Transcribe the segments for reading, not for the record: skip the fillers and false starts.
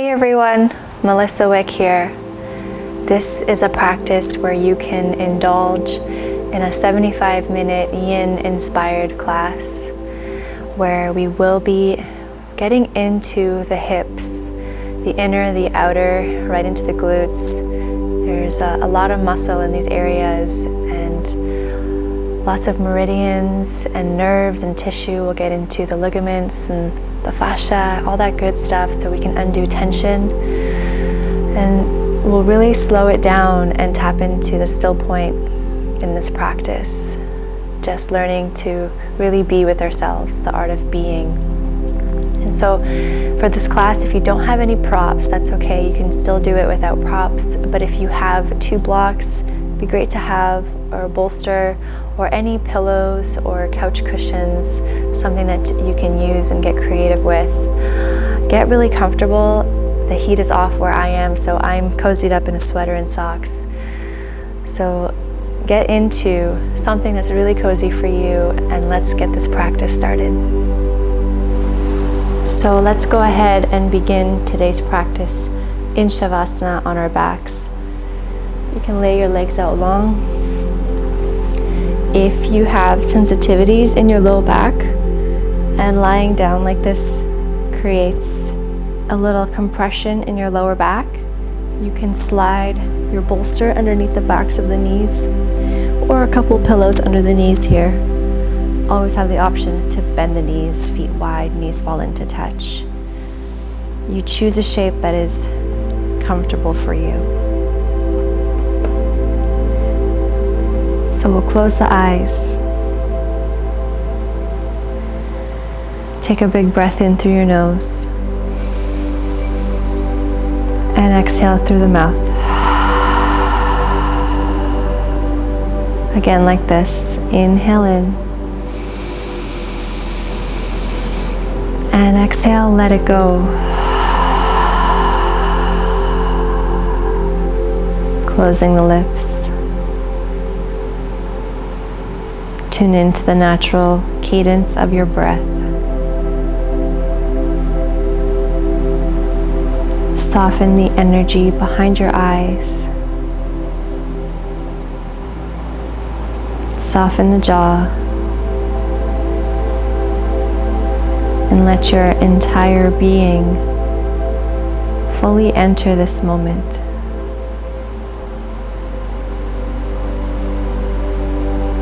Hey everyone, Melissa Wick here. This is a practice where you can indulge in a 75-minute yin-inspired class where we will be getting into the hips, the inner, the outer, right into the glutes. There's a lot of muscle in these areas and lots of meridians and nerves and tissue. We'll get into the ligaments and the fascia, all that good stuff, so we can undo tension. And we'll really slow it down and tap into the still point in this practice. Just learning to really be with ourselves, the art of being. And so for this class, if you don't have any props, that's okay. You can still do it without props. But if you have 2 blocks, it'd be great to have, or a bolster, or any pillows or couch cushions, something that you can use and get creative with. Get really comfortable. The heat is off where I am, so I'm cozied up in a sweater and socks. So get into something that's really cozy for you, and let's get this practice started. So let's go ahead and begin today's practice in shavasana on our backs. You can lay your legs out long. If you have sensitivities in your low back, and lying down like this creates a little compression in your lower back, you can slide your bolster underneath the backs of the knees, or a couple pillows under the knees here. Always have the option to bend the knees, feet wide, knees fall into touch. You choose a shape that is comfortable for you. So we'll close the eyes. Take a big breath in through your nose. And exhale through the mouth. Again, like this. Inhale in. And exhale, let it go. Closing the lips. Tune into the natural cadence of your breath. Soften the energy behind your eyes. Soften the jaw. And let your entire being fully enter this moment.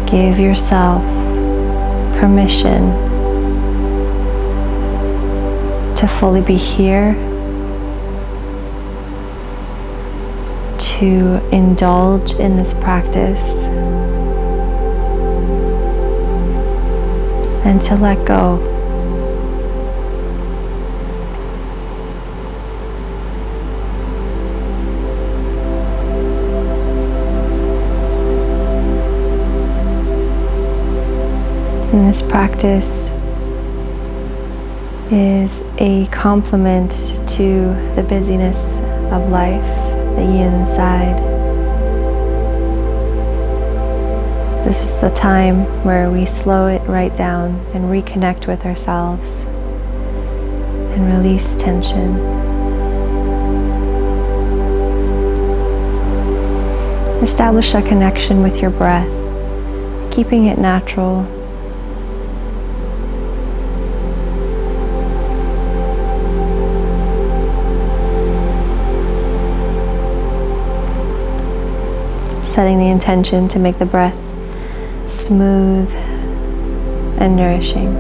Give yourself permission to fully be here, to indulge in this practice, and to let go. And this practice is a complement to the busyness of life, the yin side. This is the time where we slow it right down and reconnect with ourselves and release tension. Establish a connection with your breath, keeping it natural. Setting the intention to make the breath smooth and nourishing.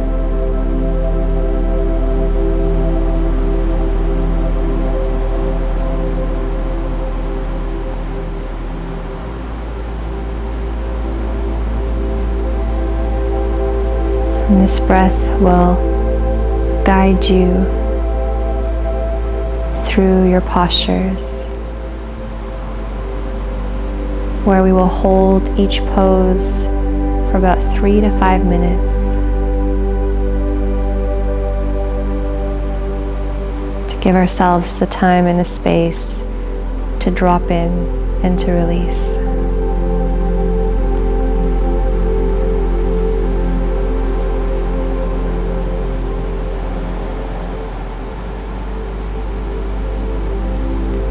And this breath will guide you through your postures, where we will hold each pose for about 3 to 5 minutes to give ourselves the time and the space to drop in and to release.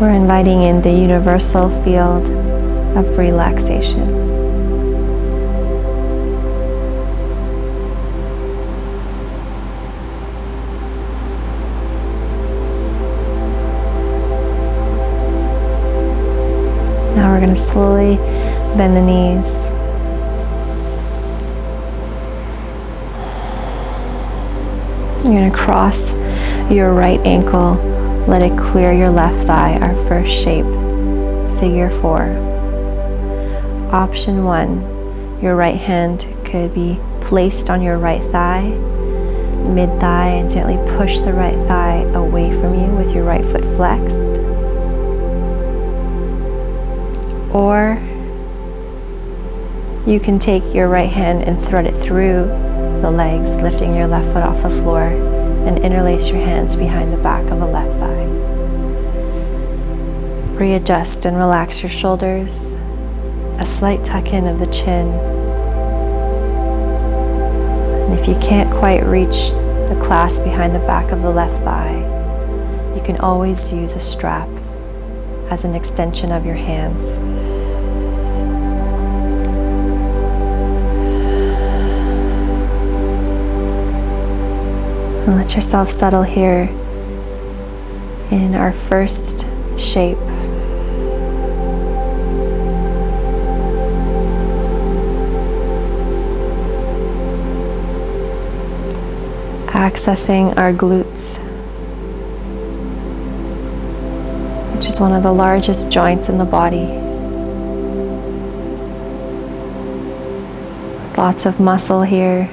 We're inviting in the universal field of relaxation. Now we're going to slowly bend the knees. You're going to cross your right ankle. Let it clear your left thigh, our first shape, figure 4. Option 1, your right hand could be placed on your right thigh, mid-thigh, and gently push the right thigh away from you with your right foot flexed. Or you can take your right hand and thread it through the legs, lifting your left foot off the floor, and interlace your hands behind the back of the left thigh. Readjust and relax your shoulders, a slight tuck in of the chin. And if you can't quite reach the clasp behind the back of the left thigh, you can always use a strap as an extension of your hands. And let yourself settle here in our first shape. Accessing our glutes, which is one of the largest joints in the body. Lots of muscle here,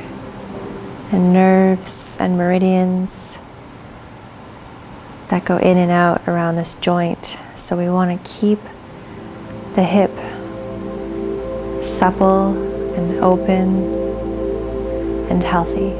and nerves and meridians that go in and out around this joint. So we want to keep the hip supple and open and healthy.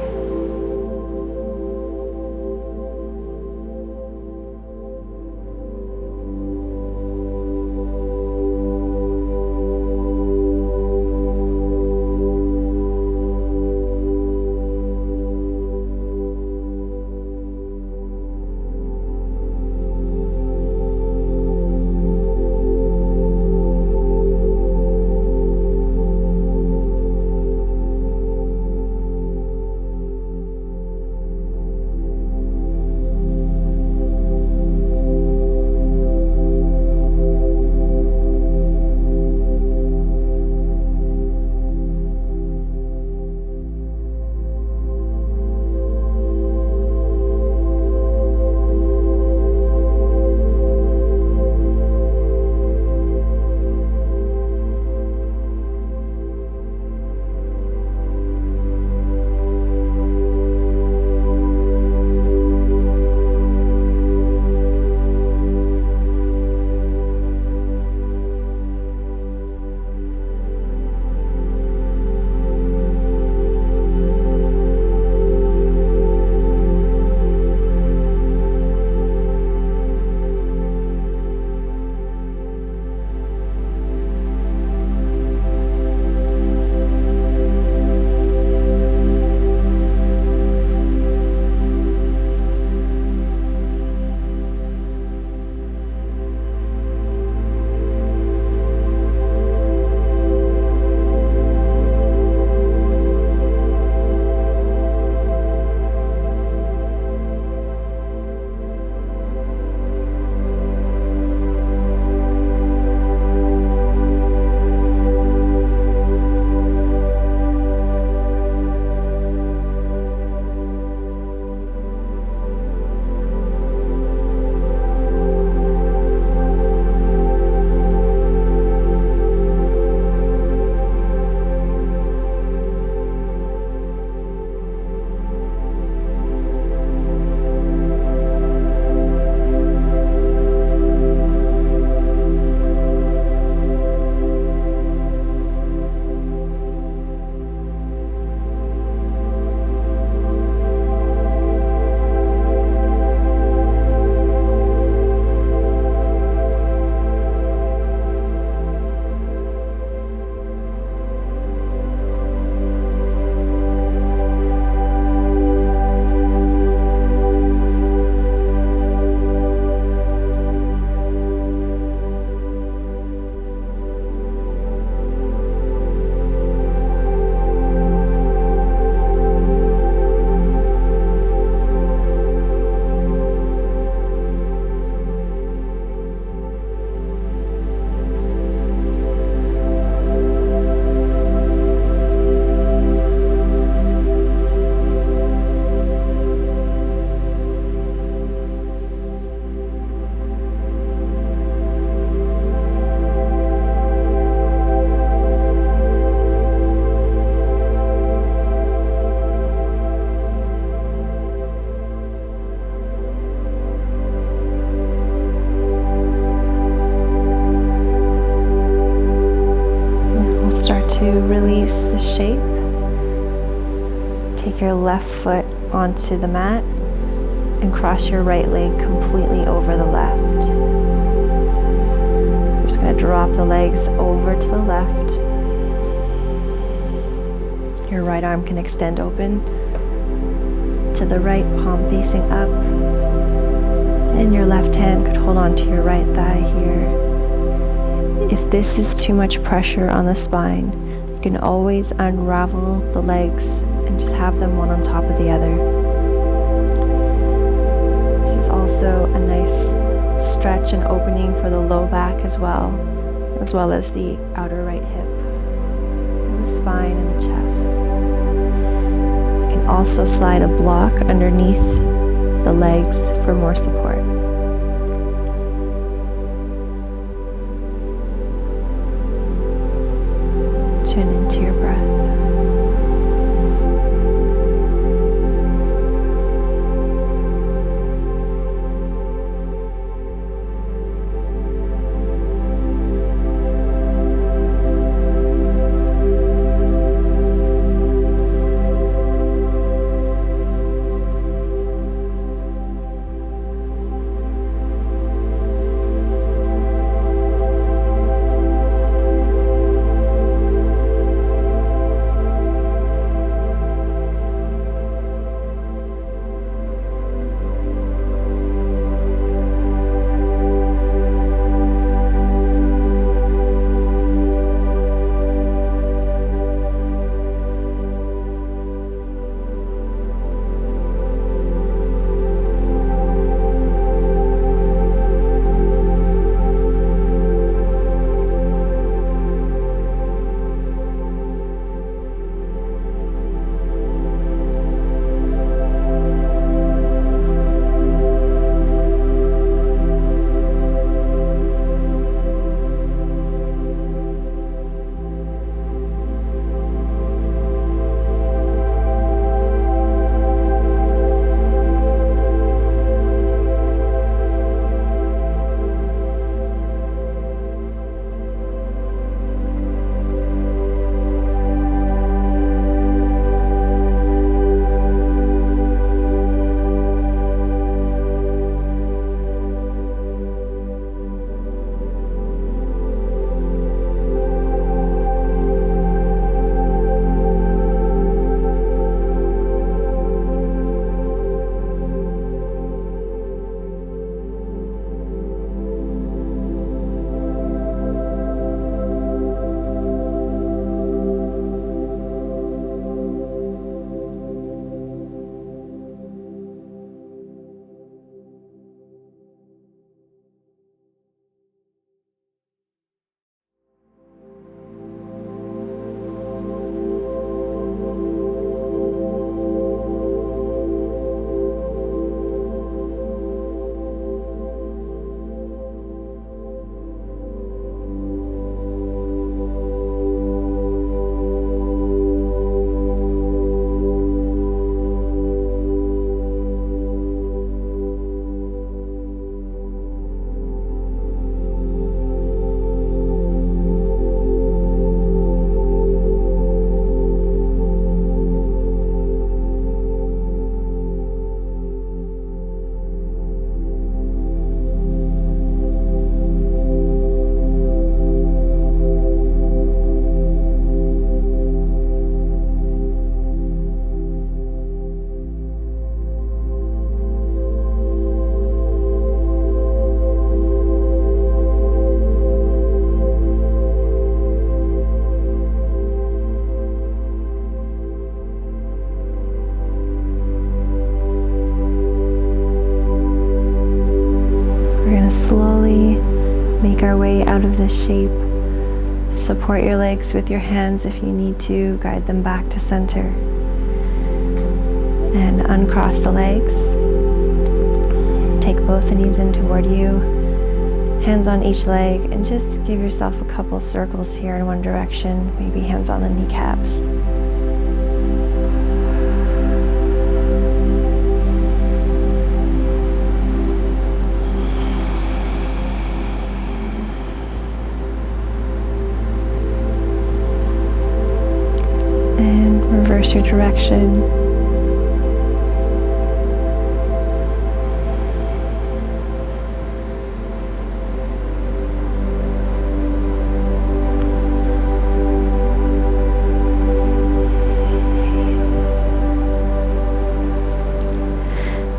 to release the shape, take your left foot onto the mat and cross your right leg completely over the left. We're just going to drop the legs over to the left. Your right arm can extend open to the right, palm facing up. And your left hand could hold on to your right thigh here. If this is too much pressure on the spine, you can always unravel the legs and just have them one on top of the other. This is also a nice stretch and opening for the low back as well as the outer right hip, and the spine and the chest. You can also slide a block underneath the legs for more support. Tune into your breath. Slowly make our way out of this shape. Support your legs with your hands if you need to. Guide them back to center. And uncross the legs. Take both the knees in toward you. Hands on each leg, and just give yourself a couple circles here in one direction. Maybe hands on the kneecaps. Reverse your direction.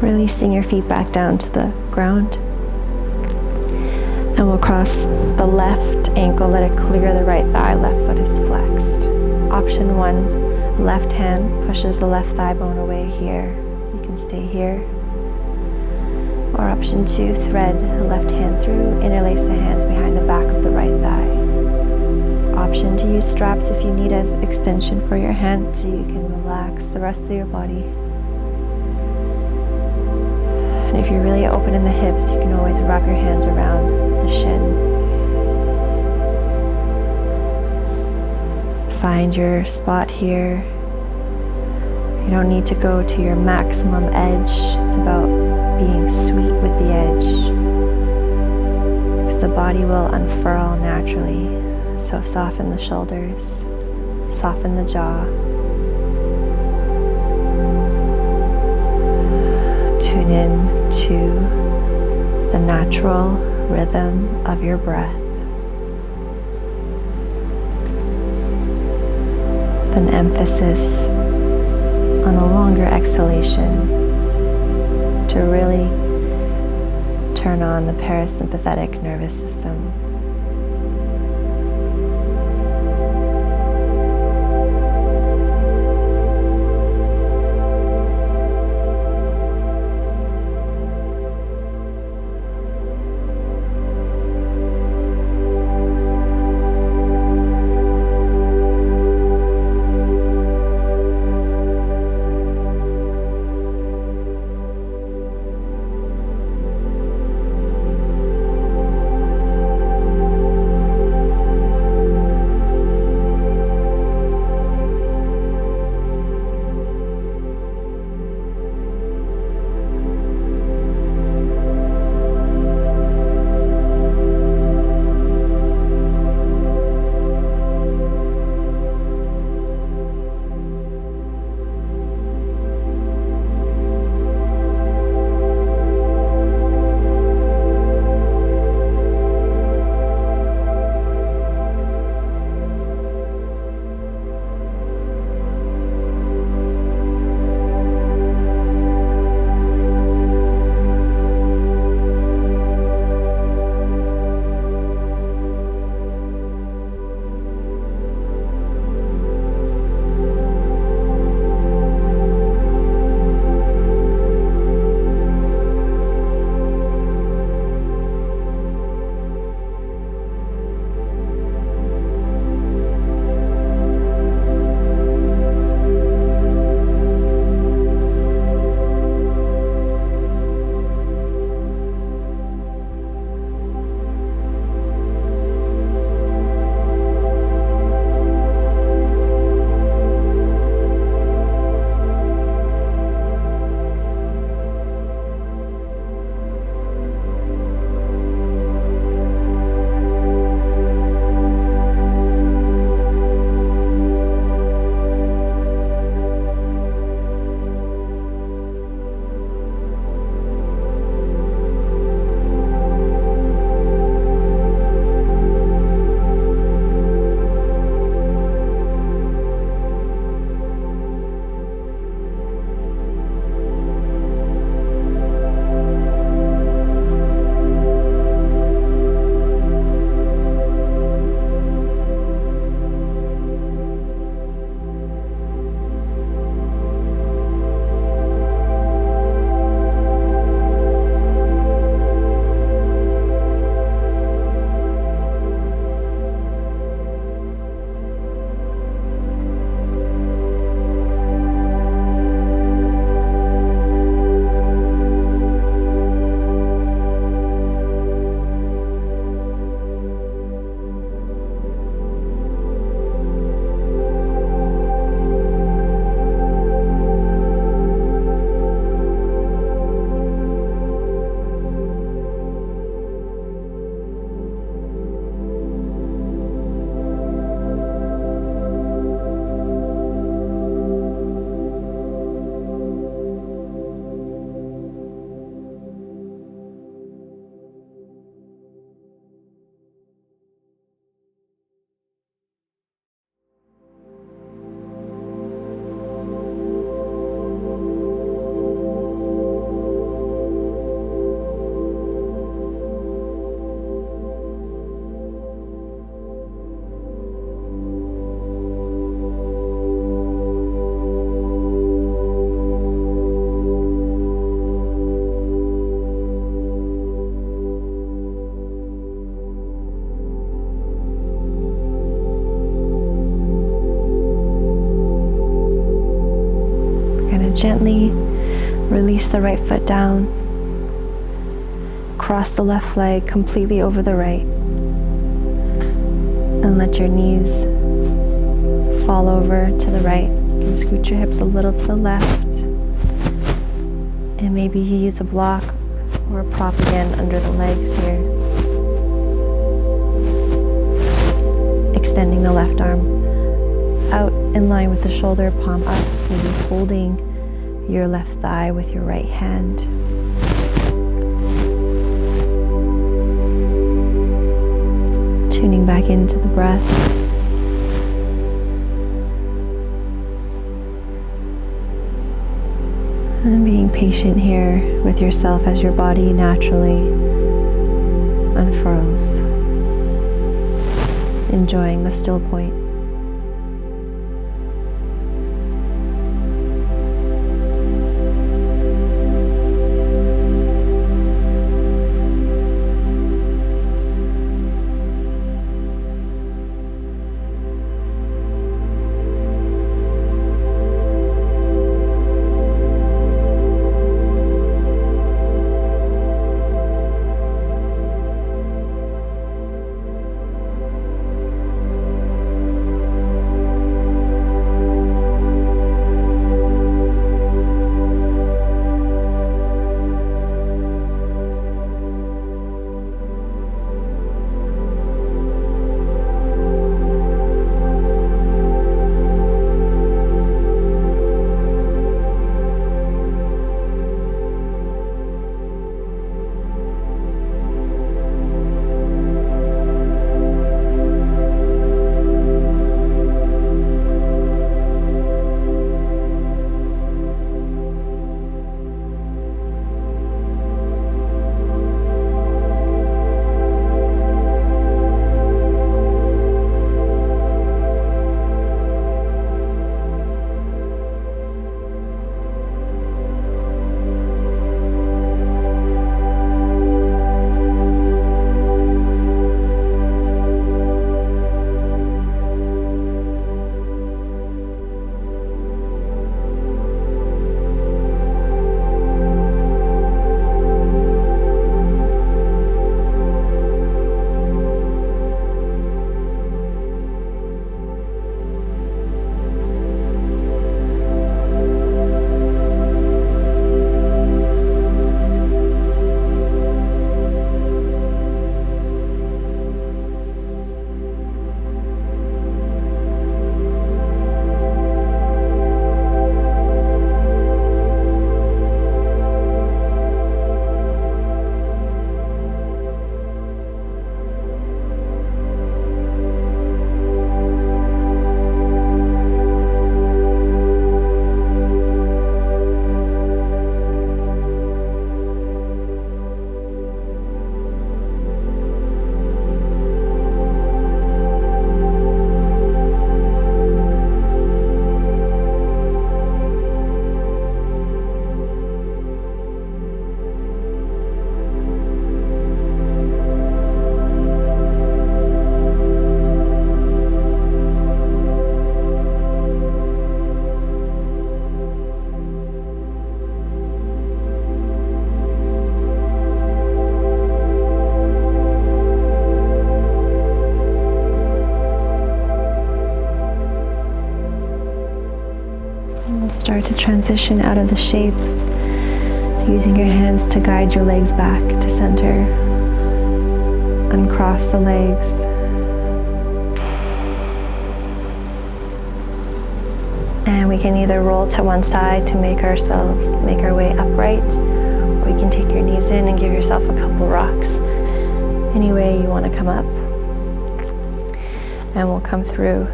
Releasing your feet back down to the ground. And we'll cross the left ankle, let it clear the right thigh, left foot is flexed. Option 1, left hand pushes the left thigh bone away here. You can stay here. Or option 2, thread the left hand through, interlace the hands behind the back of the right thigh. Option to use straps if you need as extension for your hands so you can relax the rest of your body. And if you're really open in the hips, you can always wrap your hands around the shin. Find your spot here. You don't need to go to your maximum edge. It's about being sweet with the edge, because the body will unfurl naturally. So soften the shoulders, soften the jaw. Tune in to the natural rhythm of your breath. An emphasis on a longer exhalation to really turn on the parasympathetic nervous system. Gently release the right foot down. Cross the left leg completely over the right. And let your knees fall over to the right. You can scoot your hips a little to the left. And maybe you use a block or a prop again under the legs here. Extending the left arm out in line with the shoulder, palm up, maybe holding your left thigh with your right hand. Tuning back into the breath. And being patient here with yourself as your body naturally unfurls. Enjoying the still point. Start to transition out of the shape, using your hands to guide your legs back to center. Uncross the legs. And we can either roll to one side to make our way upright, or you can take your knees in and give yourself a couple rocks. Any way you want to come up. And we'll come through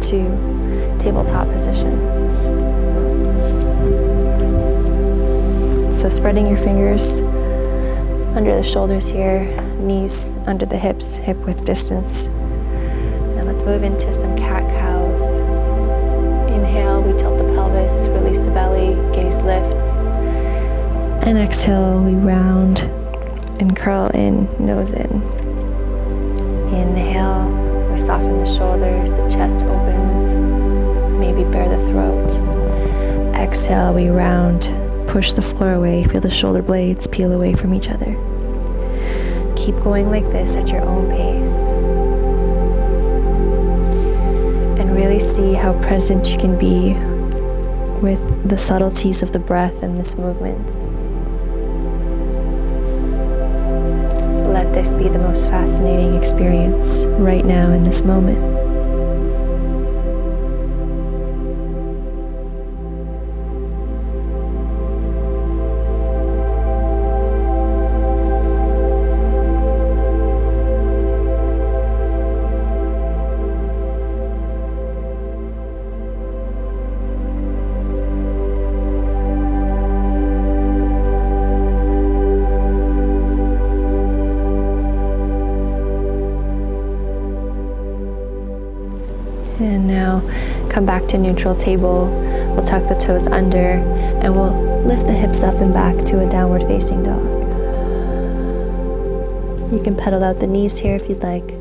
to tabletop position. So spreading your fingers under the shoulders here, knees under the hips, hip width distance. Now let's move into some cat-cows. Inhale, we tilt the pelvis, release the belly, gaze lifts. And exhale, we round and curl in, nose in. Inhale, we soften the shoulders, the chest opens, maybe bare the throat. Exhale, we round, push the floor away, feel the shoulder blades peel away from each other. Keep going like this at your own pace. And really see how present you can be with the subtleties of the breath and this movement. Let this be the most fascinating experience right now in this moment. And now come back to neutral table. We'll tuck the toes under and we'll lift the hips up and back to a downward facing dog. You can pedal out the knees here if you'd like.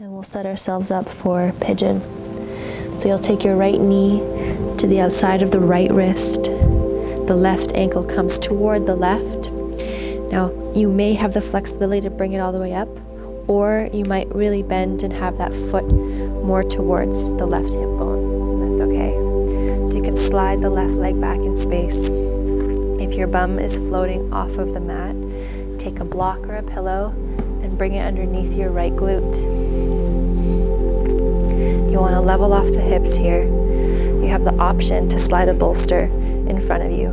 And we'll set ourselves up for pigeon. So you'll take your right knee to the outside of the right wrist. The left ankle comes toward the left. Now, you may have the flexibility to bring it all the way up, or you might really bend and have that foot more towards the left hip bone. That's okay. So you can slide the left leg back in space. If your bum is floating off of the mat, take a block or a pillow and bring it underneath your right glute. You want to level off the hips here. You have the option to slide a bolster in front of you.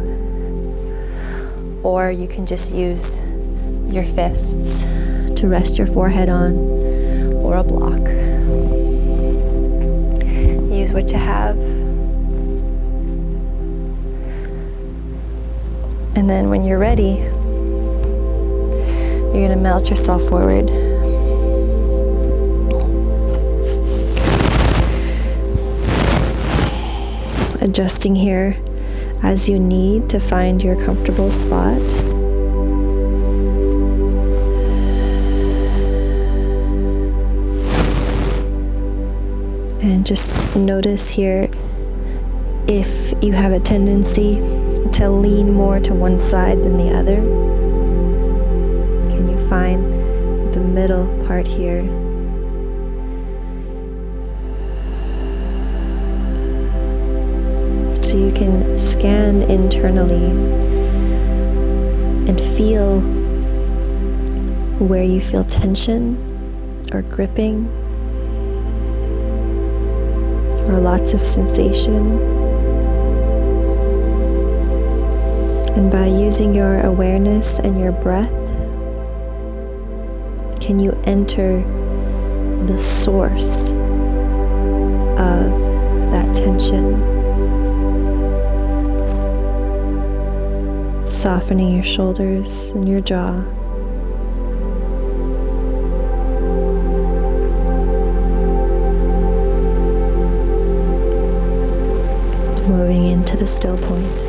Or you can just use your fists to rest your forehead on, or a block. Use what you have. And then when you're ready, you're going to melt yourself forward. Adjusting here as you need to find your comfortable spot. And just notice here if you have a tendency to lean more to one side than the other. Can you find the middle part here? So you can scan internally and feel where you feel tension or gripping or lots of sensation. And by using your awareness and your breath, can you enter the source of that tension? Softening your shoulders and your jaw. Moving into the still point.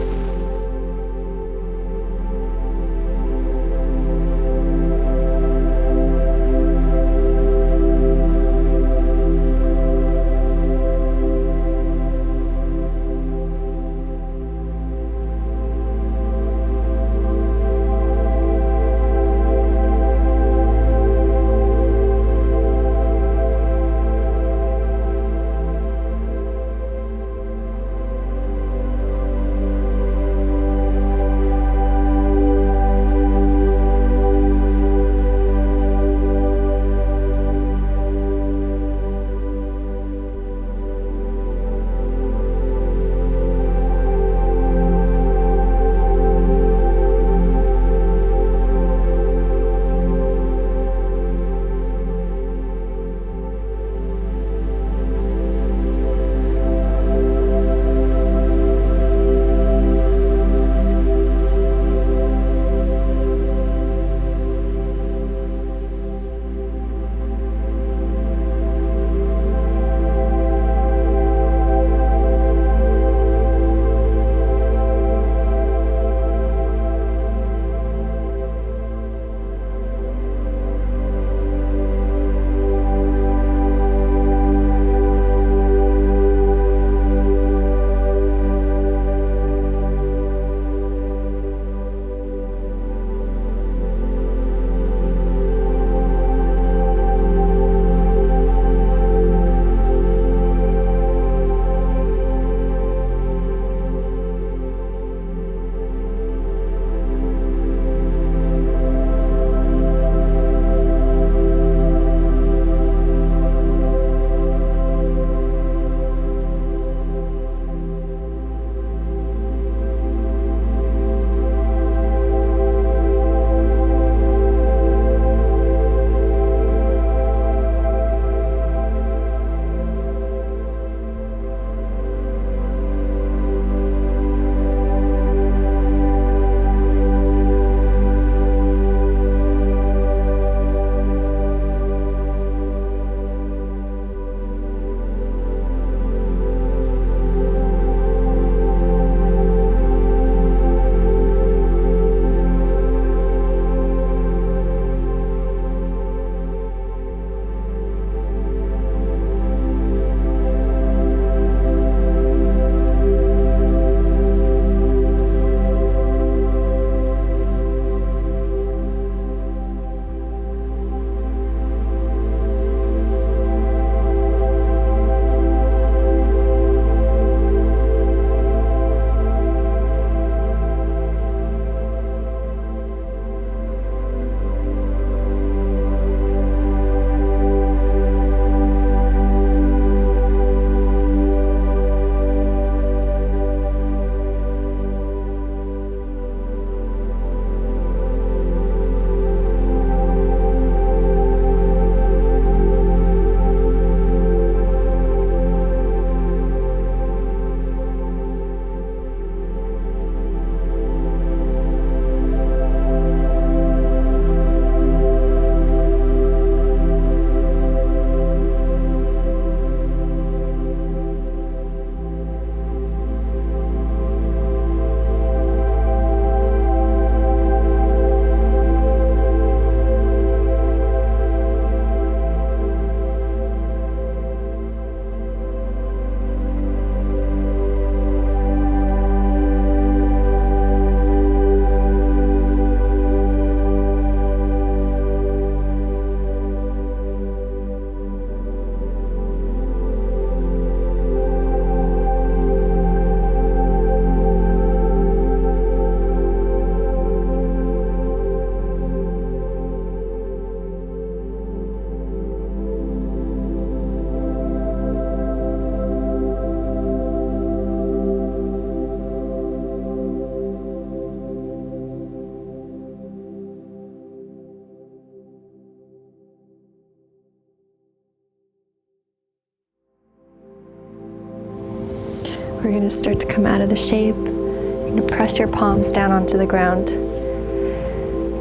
We're going to start to come out of the shape. You're going to press your palms down onto the ground.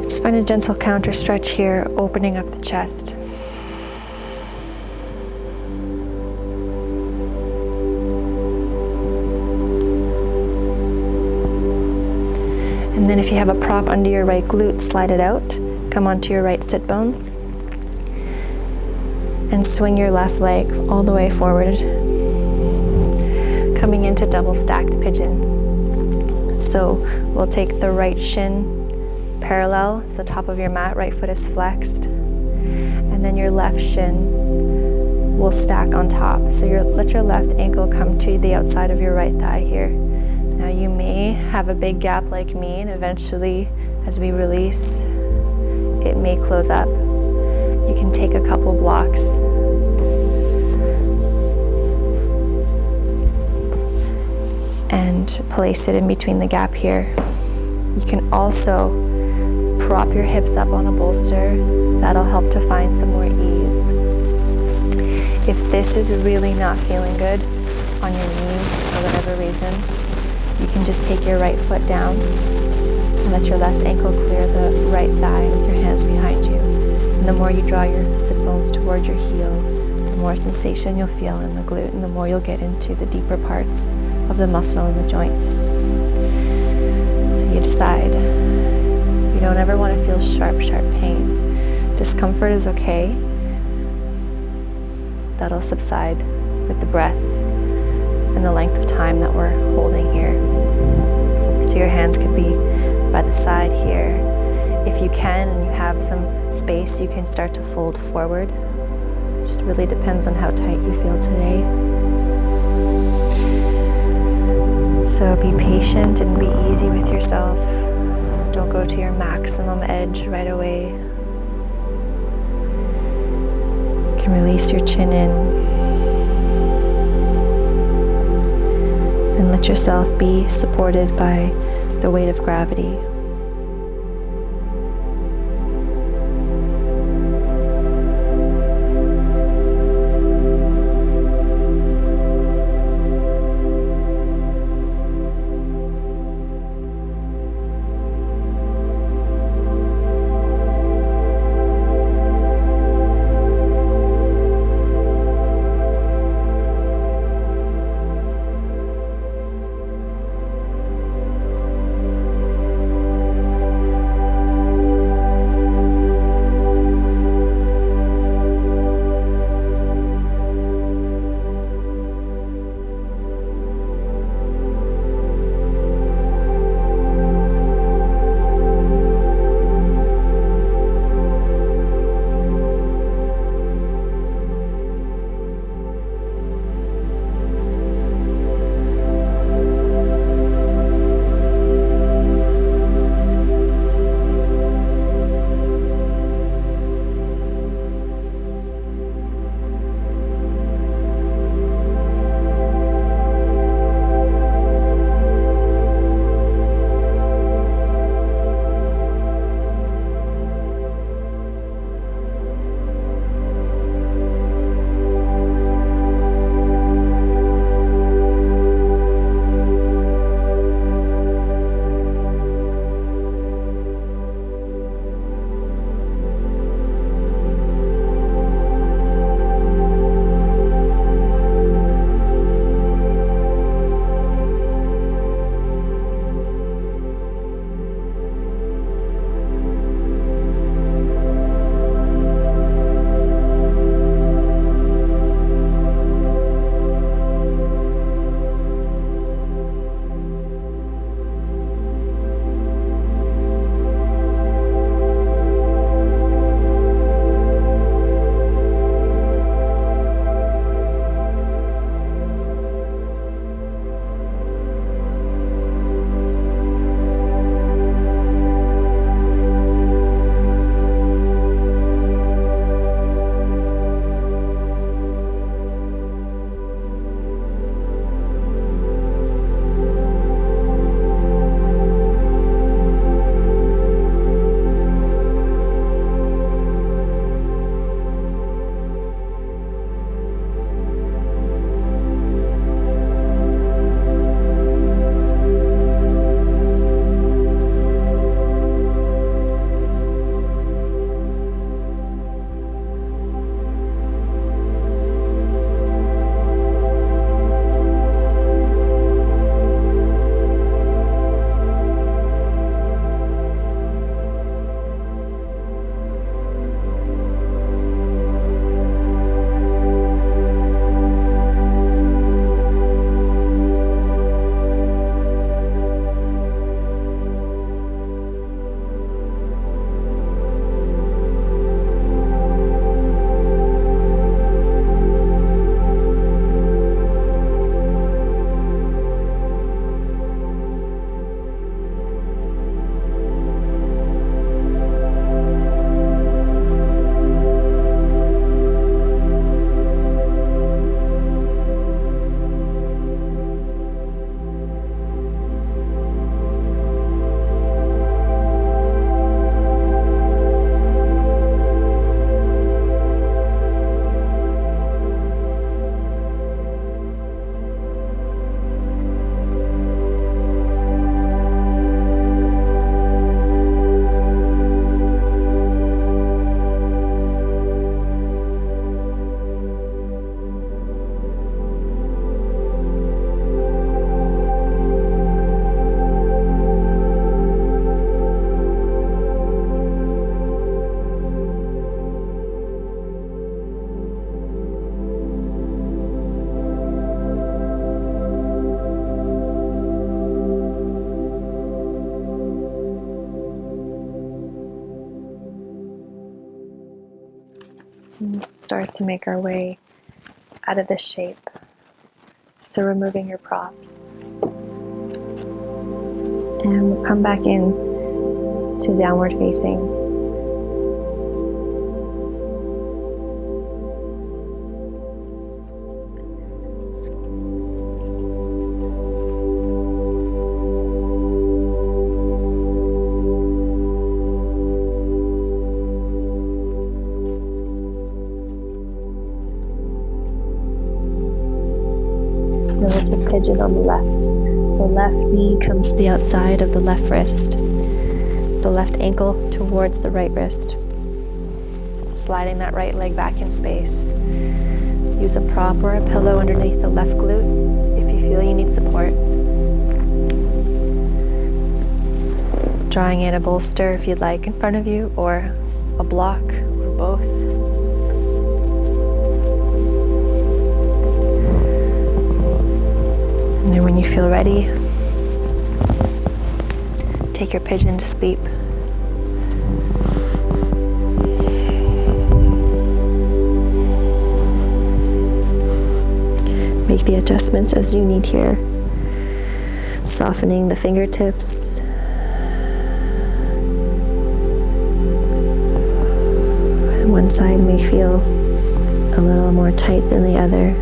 Just find a gentle counter stretch here, opening up the chest. And then if you have a prop under your right glute, slide it out. Come onto your right sit bone. And swing your left leg all the way forward. Coming into double stacked pigeon. So we'll take the right shin parallel to the top of your mat, right foot is flexed. And then your left shin will stack on top. So let your left ankle come to the outside of your right thigh here. Now you may have a big gap like me, and eventually as we release, it may close up. You can take a couple blocks. And place it in between the gap here. You can also prop your hips up on a bolster. That'll help to find some more ease. If this is really not feeling good on your knees for whatever reason, you can just take your right foot down and let your left ankle clear the right thigh with your hands behind you. And the more you draw your sit bones toward your heel, the more sensation you'll feel in the glute, and the more you'll get into the deeper parts of the muscle and the joints. So you decide. You don't ever want to feel sharp pain. Discomfort is okay. That'll subside with the breath and the length of time that we're holding here. So your hands could be by the side here. If you can and you have some space, you can start to fold forward. Just really depends on how tight you feel today. So be patient and be easy with yourself. Don't go to your maximum edge right away. You can release your chin in and let yourself be supported by the weight of gravity. And start to make our way out of this shape. So removing your props. And we'll come back in to downward facing. Relative pigeon on the left. So left knee comes to the outside of the left wrist. The left ankle towards the right wrist. Sliding that right leg back in space. Use a prop or a pillow underneath the left glute if you feel you need support. Drawing in a bolster if you'd like in front of you, or a block, or both. And then when you feel ready, take your pigeon to sleep. Make the adjustments as you need here. Softening the fingertips. One side may feel a little more tight than the other.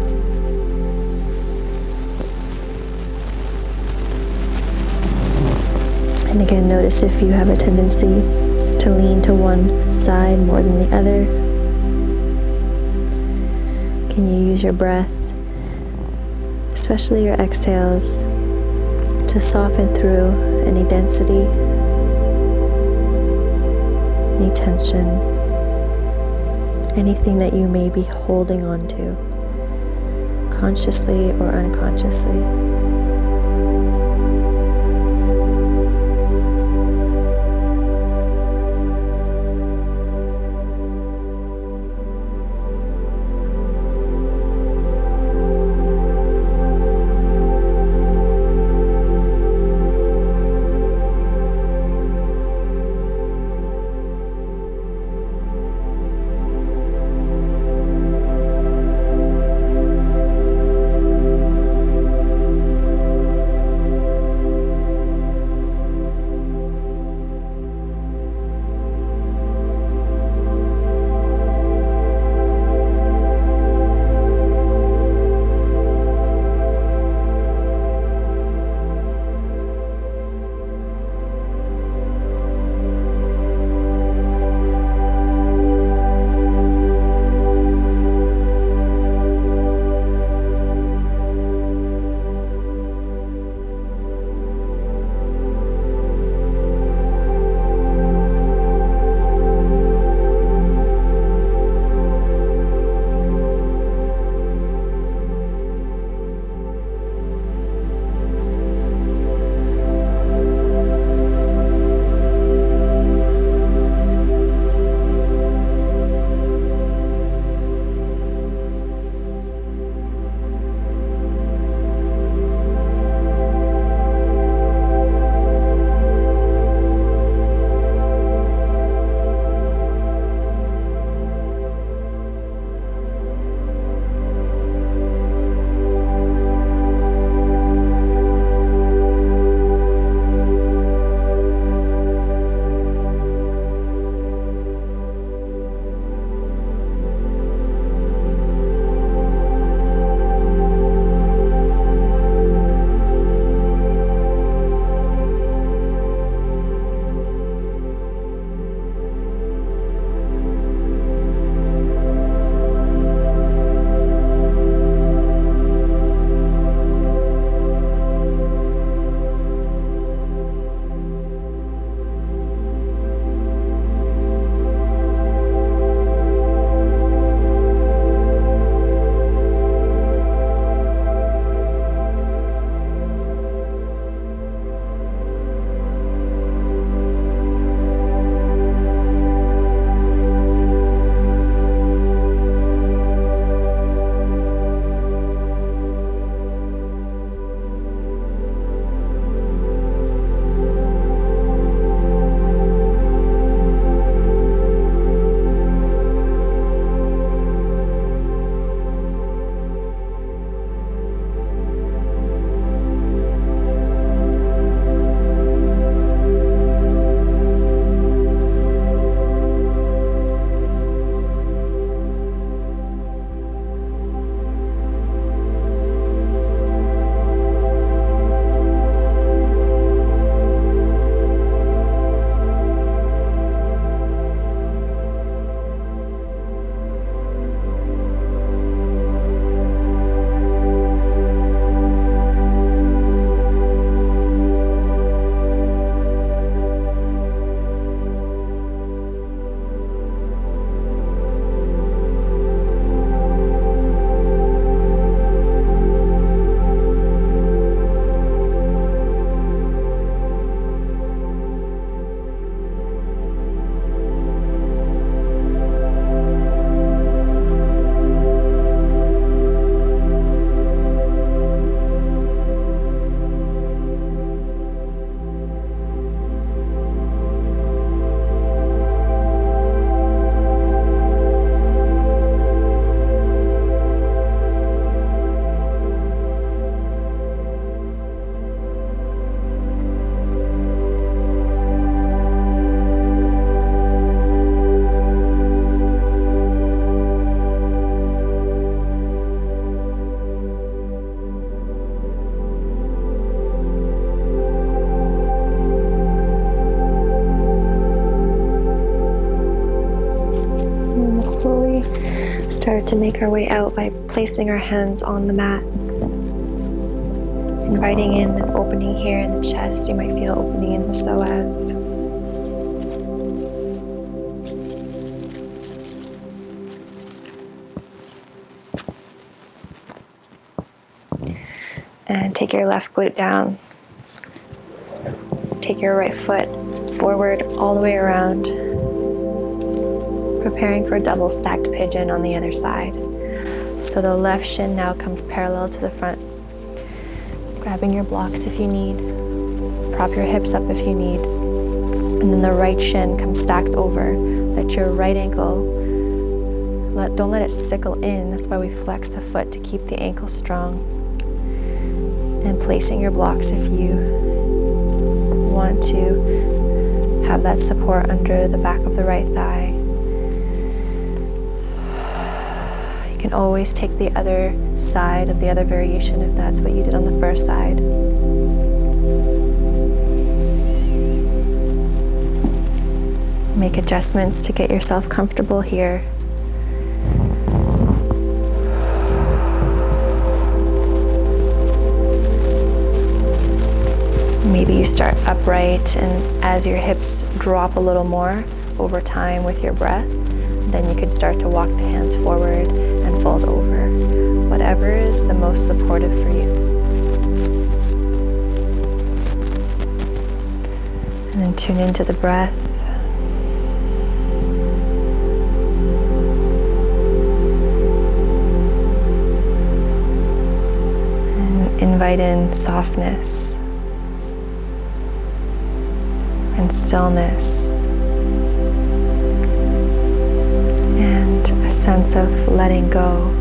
And again, notice if you have a tendency to lean to one side more than the other. Can you use your breath, especially your exhales, to soften through any density, any tension, anything that you may be holding on to, consciously or unconsciously. slowly start to make our way out by placing our hands on the mat. Inviting in an opening here in the chest. You might feel opening in the psoas. And take your left glute down. Take your right foot forward all the way around. Preparing for a double stacked pigeon on the other side. So the left shin now comes parallel to the front. Grabbing your blocks if you need. Prop your hips up if you need. And then the right shin comes stacked over. Let your right ankle, don't let it sickle in. That's why we flex the foot to keep the ankle strong. And placing your blocks if you want to have that support under the back of the right thigh. You can always take the other side of the other variation if that's what you did on the first side. Make adjustments to get yourself comfortable here. Maybe you start upright, and as your hips drop a little more over time with your breath, then you could start to walk the hands forward and fold over. Whatever is the most supportive for you. And then tune into the breath. And invite in softness. And stillness, and a sense of letting go.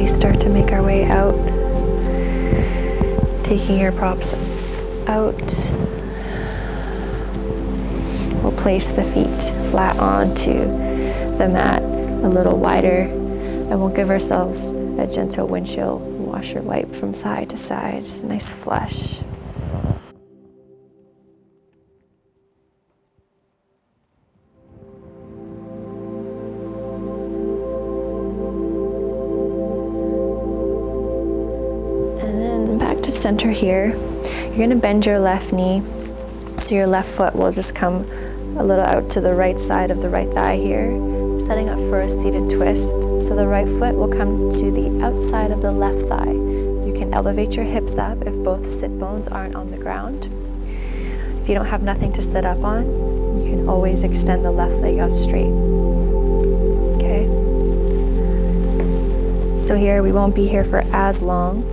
we start to make our way out, taking your props out. We'll place the feet flat onto the mat a little wider, and we'll give ourselves a gentle windshield washer wipe from side to side, just a nice flush. And then back to center here. You're gonna bend your left knee, so your left foot will just come a little out to the right side of the right thigh here, setting up for a seated twist. So the right foot will come to the outside of the left thigh. You can elevate your hips up if both sit bones aren't on the ground. If you don't have nothing to sit up on, you can always extend the left leg out straight. Okay? So here, we won't be here for as long.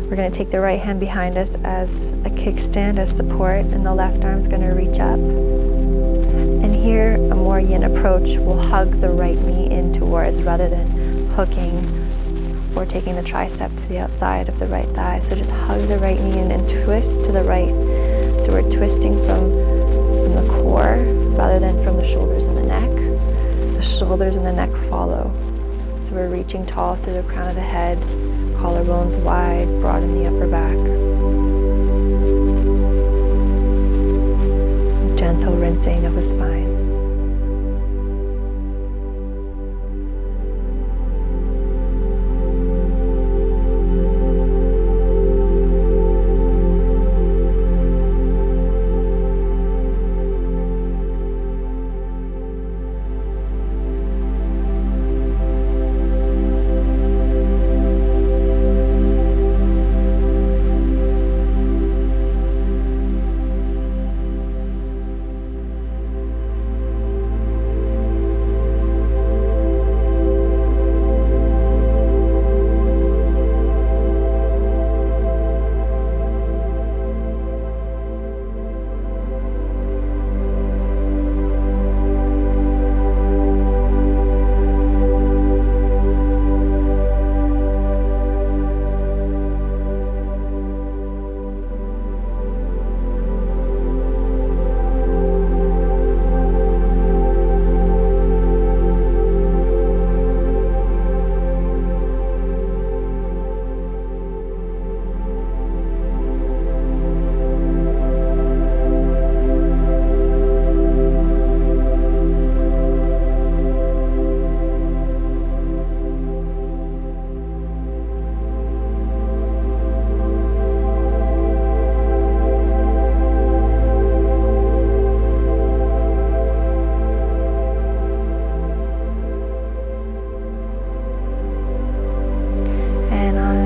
We're going to take the right hand behind us as a kickstand, as support, and the left arm's going to reach up. And here, a more yin approach will hug the right knee in towards, rather than hooking or taking the tricep to the outside of the right thigh. So just hug the right knee in and twist to the right. So we're twisting from the core rather than from the shoulders and the neck. The shoulders and the neck follow. So we're reaching tall through the crown of the head, collarbones wide, broad in the upper back. Gentle rinsing of the spine.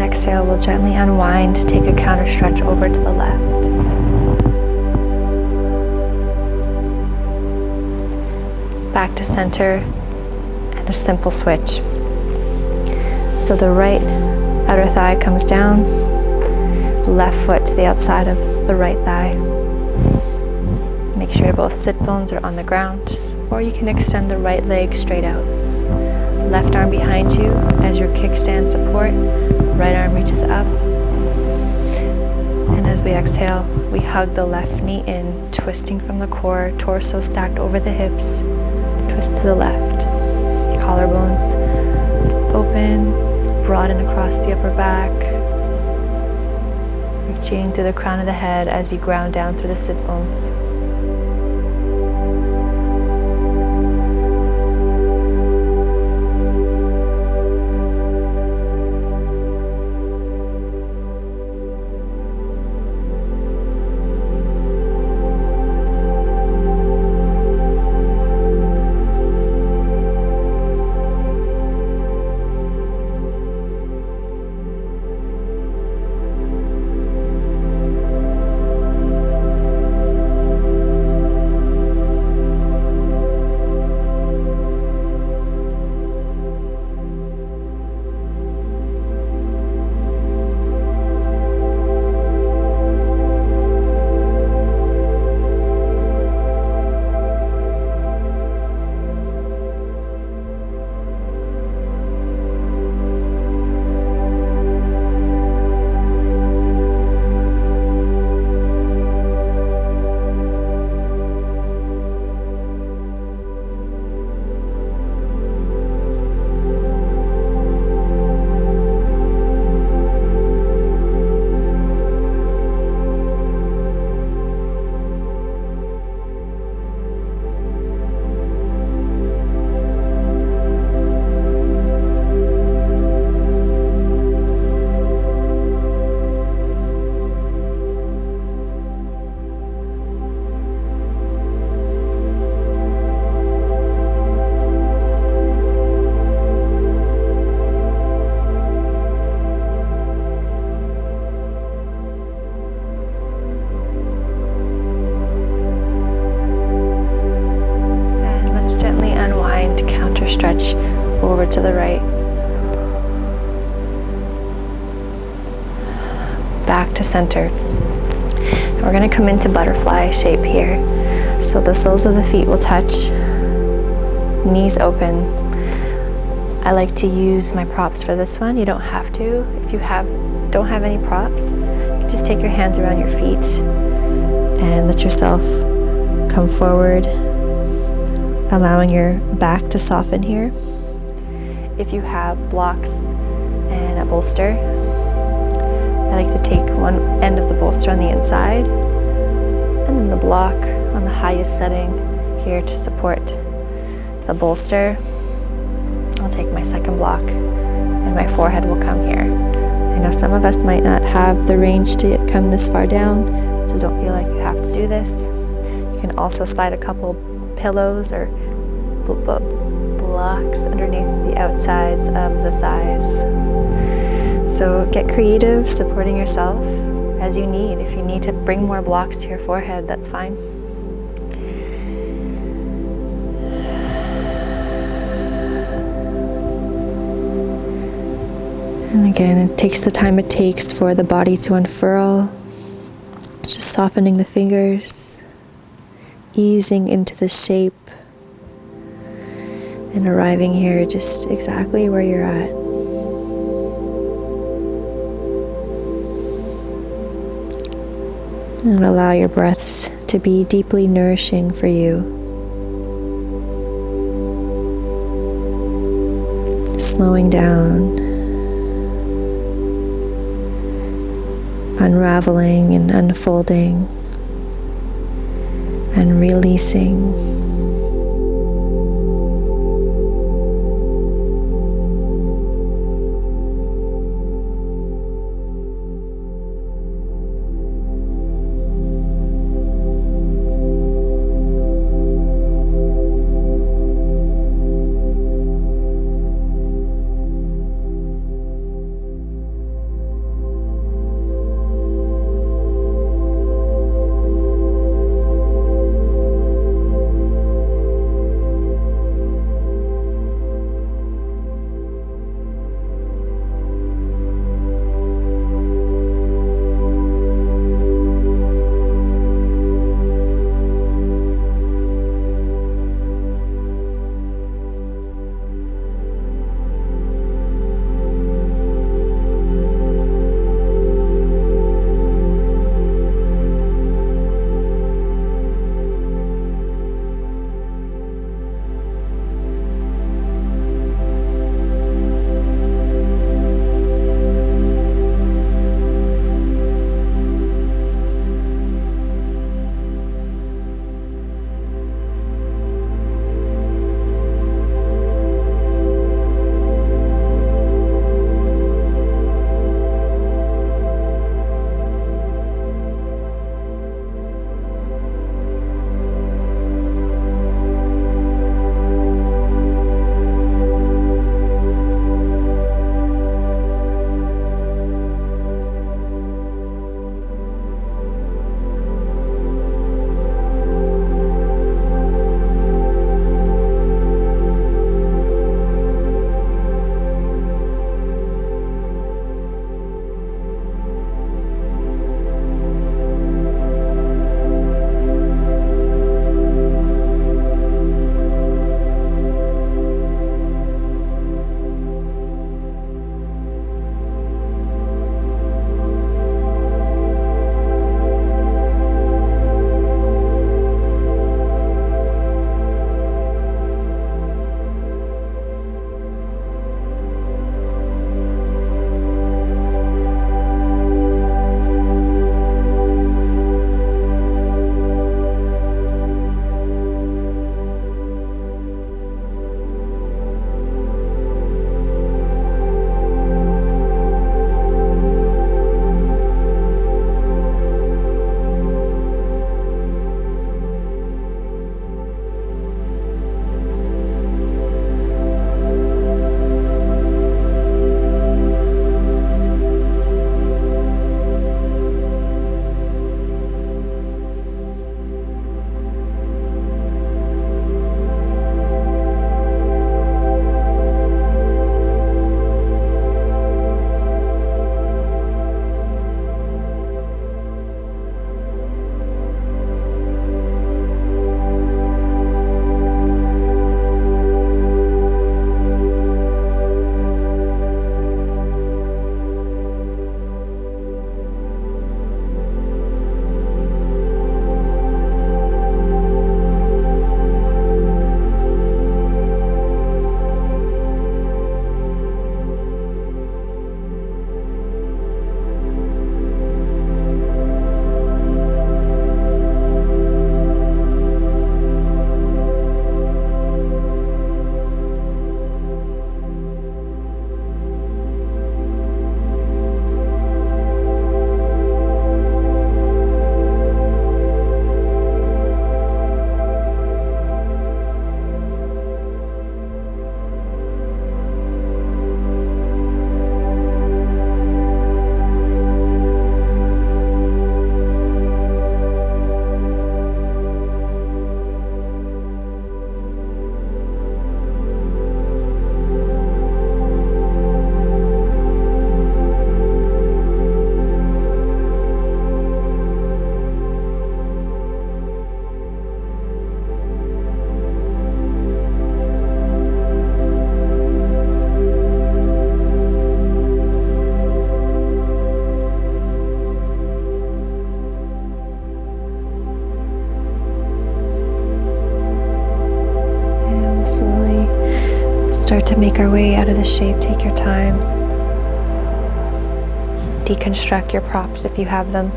Exhale, we'll gently unwind, take a counter stretch over to the left. Back to center, and a simple switch. So the right outer thigh comes down, left foot to the outside of the right thigh. Make sure both sit bones are on the ground, or you can extend the right leg straight out. Left arm behind you as your kickstand support. Right arm reaches up. And as we exhale, we hug the left knee in, twisting from the core, torso stacked over the hips. Twist to the left. Collarbones open, broaden across the upper back. Reaching through the crown of the head as you ground down through the sit bones. right. Back to center. And we're going to come into butterfly shape here. So the soles of the feet will touch, knees open. I like to use my props for this one. You don't have to. If you don't have any props, you just take your hands around your feet and let yourself come forward, allowing your back to soften here. If you have blocks and a bolster, I like to take one end of the bolster on the inside and then the block on the highest setting here to support the bolster. I'll take my second block and my forehead will come here. I know some of us might not have the range to come this far down, so don't feel like you have to do this. You can also slide a couple pillows or blocks underneath the outsides of the thighs. So get creative, supporting yourself as you need. If you need to bring more blocks to your forehead, that's fine. And again, it takes the time it takes for the body to unfurl. Just softening the fingers, easing into the shape, and arriving here just exactly where you're at. And allow your breaths to be deeply nourishing for you. Slowing down, unraveling and unfolding, and releasing. make our way out of the shape, take your time. Deconstruct your props if you have them.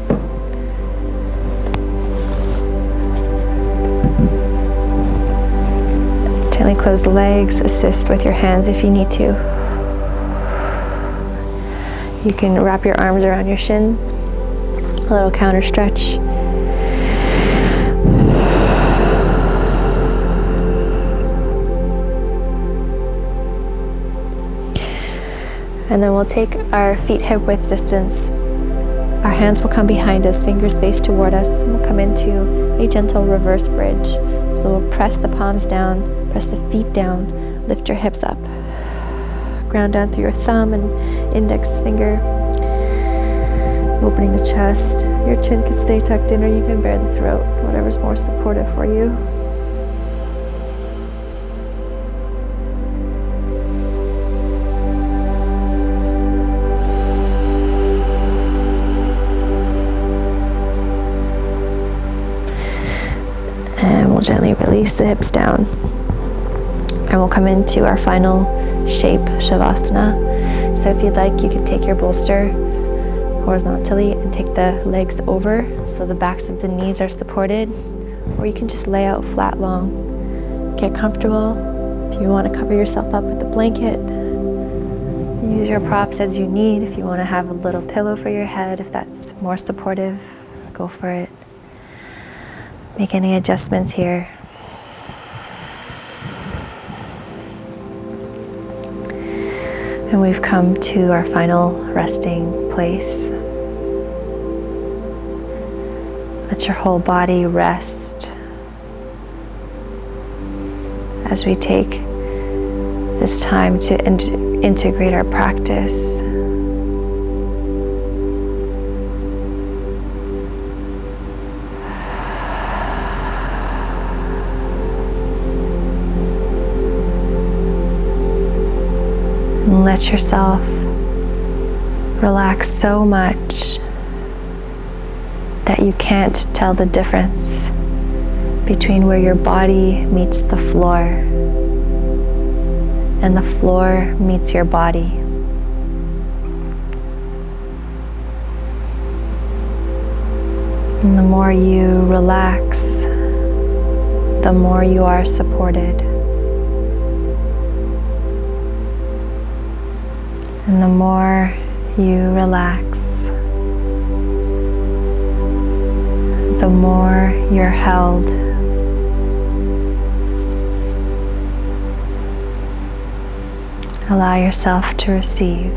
Gently close the legs, assist with your hands if you need to. You can wrap your arms around your shins, a little counter stretch. And then we'll take our feet hip width distance. Our hands will come behind us, fingers face toward us. We'll come into a gentle reverse bridge. So we'll press the palms down, press the feet down, lift your hips up. Ground down through your thumb and index finger. Opening the chest. Your chin can stay tucked in or you can bare the throat, whatever's more supportive for you. And we'll gently release the hips down. And we'll come into our final shape, shavasana. So if you'd like, you can take your bolster horizontally and take the legs over so the backs of the knees are supported, or you can just lay out flat long. Get comfortable. If you want to cover yourself up with a blanket, use your props as you need. If you want to have a little pillow for your head, if that's more supportive, go for it. Make any adjustments here. And we've come to our final resting place. Let your whole body rest as we take this time to integrate our practice. And let yourself relax so much that you can't tell the difference between where your body meets the floor and the floor meets your body. And the more you relax, the more you are supported. And the more you relax, the more you're held. Allow yourself to receive.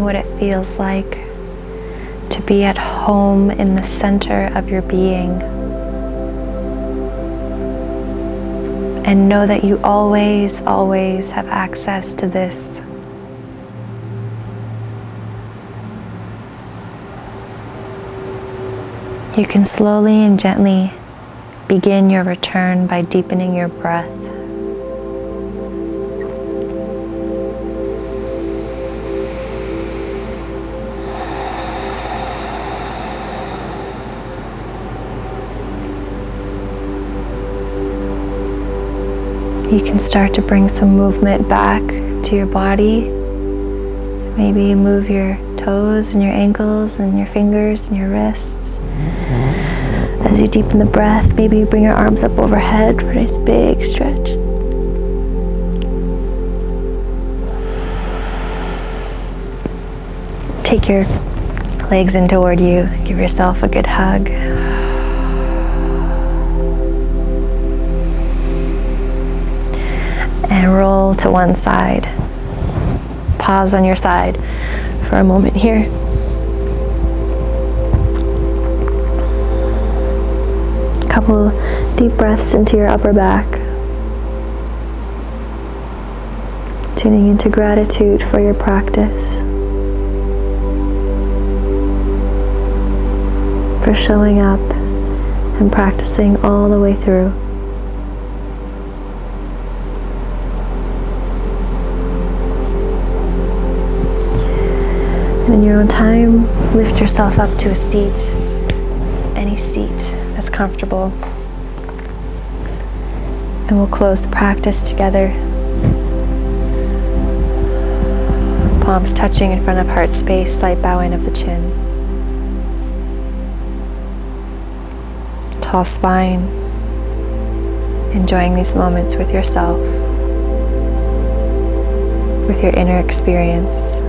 what it feels like to be at home in the center of your being. And know that you always, always have access to this. You can slowly and gently begin your return by deepening your breath. You can start to bring some movement back to your body. Maybe move your toes and your ankles and your fingers and your wrists. As you deepen the breath, maybe you bring your arms up overhead for a nice big stretch. Take your legs in toward you. Give yourself a good hug. And roll to one side. Pause on your side for a moment here. A couple deep breaths into your upper back. Tuning into gratitude for your practice. For showing up and practicing all the way through. And in your own time, lift yourself up to a seat, any seat that's comfortable. And we'll close the practice together. Palms touching in front of heart space, slight bowing of the chin. Tall spine, enjoying these moments with yourself, with your inner experience.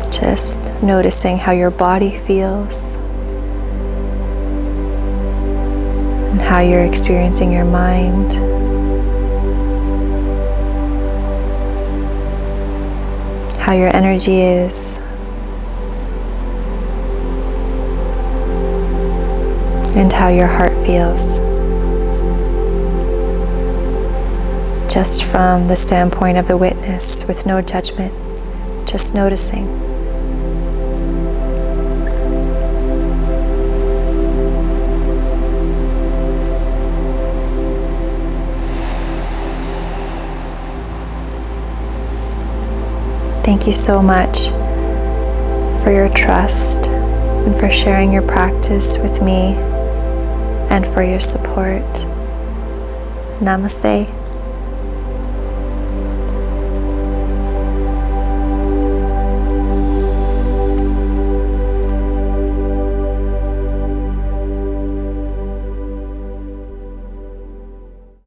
Just noticing how your body feels and how you're experiencing your mind. How your energy is. And how your heart feels. Just from the standpoint of the witness, with no judgment, just noticing. Thank you so much for your trust and for sharing your practice with me and for your support. Namaste.